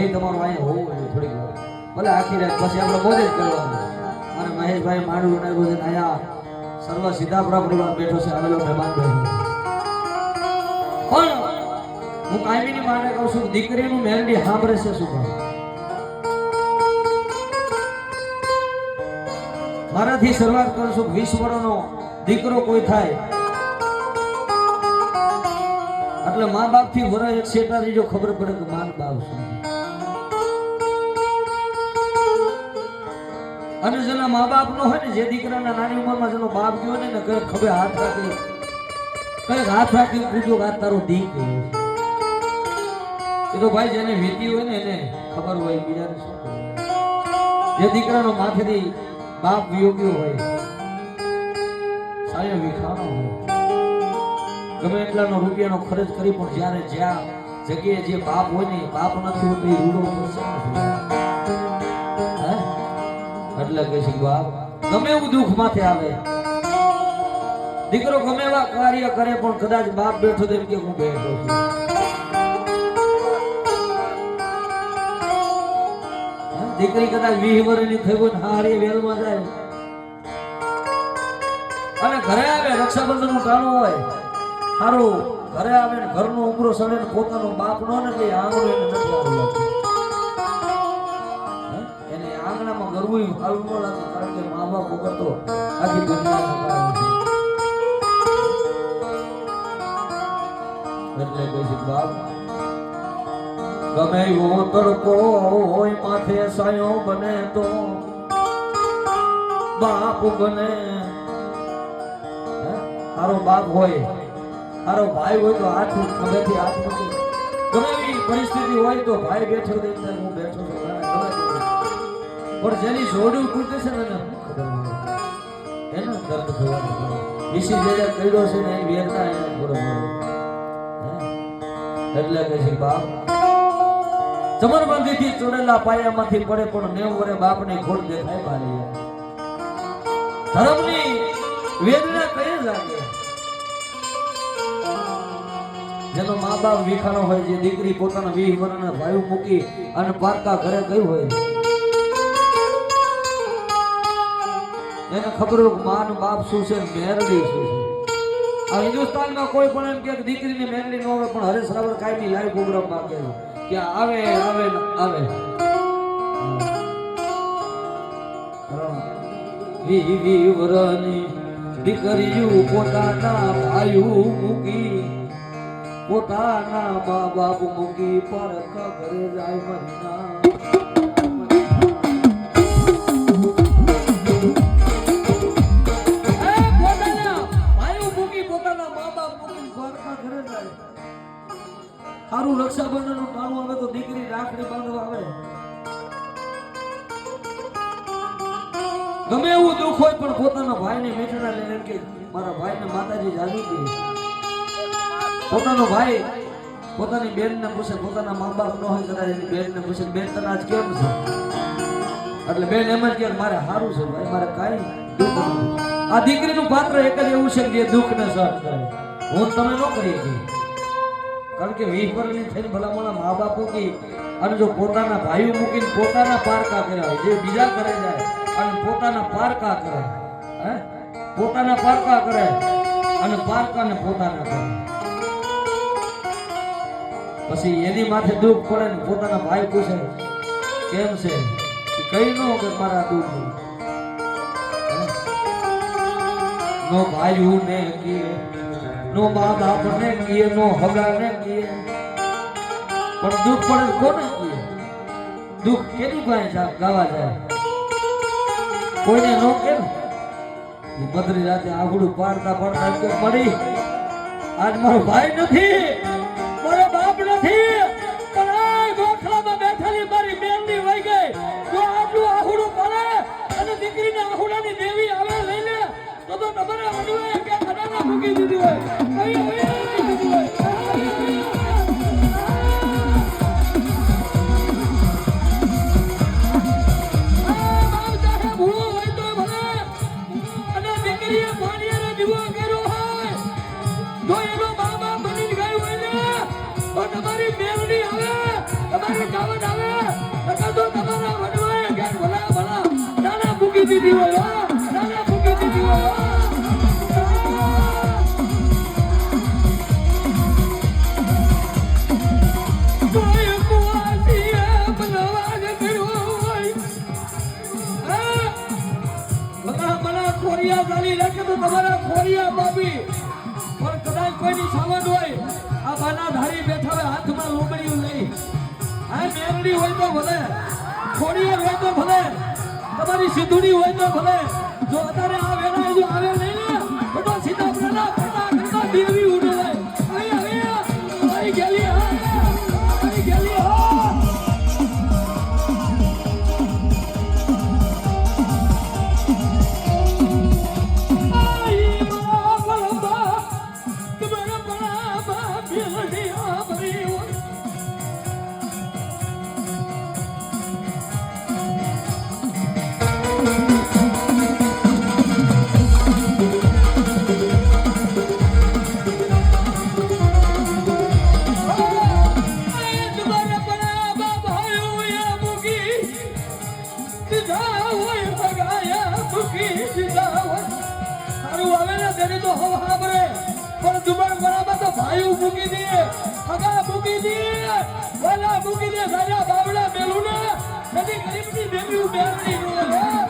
ભાઈ તમારું અહીંયા હોવું જોઈએ થોડીક વાર ભલે આખી રાત પછી આપણે મોજ જ કરવાનું અને મહેશભાઈ માંડવું નાખ્યું છે અહીંયા સર્વ સીધાપુરા પરિવાર બેઠો છે આવેલો મહેમાન બેઠો પણ હું કાયમીની માટે કહું છું દીકરીનું મેલડી સાંભળે છે શું કહું મારાથી શરૂઆત કરું છું 20 વર્ષનો દીકરો કોઈ થાય એટલે મા બાપ થી વરા એક શેટાની જો ખબર પડે કે માન બાપ શું અને જેના મા બાપ નો હોય ને જે દીકરાના નાની ઉંમરમાં જેનો બાપ ગયો ને કઈ ખબર હાથ રાખી પૂછો કે તારો દીક એ તો ભાઈ જેને વીતી હોય ને એને ખબર હોય બીજાને શું જે દીકરાનો માથેથી બાપ વિયોગ્યો હોય સાયો વિખાણો હોય ગમે એટલાનો રૂપિયાનો ખર્ચ કરી પણ જ્યારે જ્યાં જગ્યાએ જે બાપ હોય ને બાપ નથી હોતો એ રૂડો પડશે એટલે કે છે બાપ ગમે એવું દુઃખ માથે આવે દીકરો ગમે એવા કાર્ય કરે પણ કદાચ બાપ બેઠો તો એમ કે હું બેઠો છું દીકરી કદાચ 20 વર્ષની થઈ હોય હારી વેલમાં જાય અને ઘરે આવે રક્ષાબંધન નું ટાણું હોય સારું ઘરે આવે ને ઘરનો ઉમરો સડે ને પોતાનો બાપ નો ને એટલે આંગણું એને નથી સારું લાગતું એને આંગણામાં ગરવું સારું ન લાગતું કારણ કે મા બાપ વગર તો આખી દુનિયા એટલે કહે છે બાપ ગમે એવો તડકો હોય માથે સાયો બને તો બાપ બને તારો બાપ હોય તારો ભાઈ હોય તો હાથ ખભેથી હાથ મૂકી ગમે એવી પરિસ્થિતિ હોય તો ભાઈ બેઠો દેખાય હું બેઠો છું પણ જેની જોડું તૂટે છે ને એને દર્દ થવાનું વિશી જે કર્યો છે ને એ વેદના એને બરોબર એટલે કે છે બાપ જમરબંધીથી ચોરેલા પાયામાંથી પડે પણ 90 વર્ષે બાપની ખોટ દેખાય બારી ધર્મની વેદના કઈ લાગે જેનો મા બાપ વિખાણો હોય જે દીકરી પોતાના 20 વર્ષના ભાઈ મૂકી અને પારકા ઘરે ગઈ હોય એને ખબર હોય માન બાપ શું છે મેરડી શું છે આ હિન્દુસ્તાનમાં કોઈ પણ એમ કે દીકરીને મેરડી ન આવે પણ હરેશ રાવળ કાયમી લાઈવ પ્રોગ્રામમાં કહ્યું કે આવે આવે આવે 20 વર્ષની દીકરીઓ પોતાના ભાઈ મૂકી પોતાના મા બાપ મૂકી પારકા ઘરે જાય મરીના સારું રક્ષાબંધન નું ટાણું આવે તો દીકરી રાખડી બાંધવા આવે ગમે એવું દુઃખ હોય પણ પોતાના ભાઈને મીઠડા લઈને કે મારા ભાઈને માતાજી જાગી ગઈ પોતાનો ભાઈ પોતાની બેનને પૂછે પોતાના મા બાપ ન હોય કદાચ એની બેનને પૂછે બેન તને આજ કેમ છે એટલે બેન એમ જ કે મારે સારું છે ભાઈ મારે કાંઈ દુઃખ નથી આ દીકરીનું પાત્ર એક જ એવું છે કે જે દુઃખને સહન કરે હું તમે ન કરી શકું કારણ કે 20 વર્ષની થઈને ભલામણા મા બાપ મૂકી અને જો પોતાના ભાઈઓ મૂકીને પોતાના પારકા કર્યા હોય જે બીજા કરે જાય અને પોતાના પારકા કરે પોતાના પારકા કરે અને પારકાને પોતાના કરે પછી એની માથે દુઃખ પડે ને પોતાના ભાઈ પૂછે કેમ છે કઈ નો કે મારા દુઃખ નો ભાઈ ને કીએ નો મા બાપ ને કીએ નો હગા ને કીએ પણ દુઃખ પડે કોને કીએ દુઃખ કેની પાસે ગાવા જાય કોઈને નો કેમ મધરી રાતે આઘડું પાડતા પાડતા કે મળી આજ મારો ભાઈ નથી મારો બાપ નથી પણ આ ગોખલામાં બેઠેલી મારી બેનની વઈ ગઈ જો આટલું આઘડું પડે અને દીકરીને આઘડાની દેવી આવે લઈ લે તો તમારે અડવે કે ખડામાં મૂકી દીધી હોય કઈ હોય દીધી હોય દીકરીએ પાણીયાનો દીવો કર્યો હોય જો એનો બાબા બની ગયો હોય ને નકર તો તમારા વડવાએ કે ભલા ભલા નાના મૂકી દીધી હોય હો, નાના મૂકી દીધી હોય હો. કોઈ કુવાસીએ બનવાજ કર્યો હોય. ભલા ખોરિયા ચાલી રાખે તો તમારા ખોરિયા બાબી પણ કદાચ કોઈની સાવન હોય આ બાના ધારી બેઠા હોય હાથમાં લોમડીયું લઈ આ મેરડી હોય તો ભલે ખોડિયાર હોય તો ભલે તમારી સિદ્ધુડી હોય તો ભલે જો અત્યારે આ વેળાએ જો આવે નહીં ને તો સીધા પ્રણા કરતા દેવી ઉડે જાય આવી ગયેલી આવી ગયેલી મૂકી દે હગા મૂકી દે વાલા મૂકી દે સારા બાબડા મેલું ને કદી ગરીબની બેબી બેરડી નો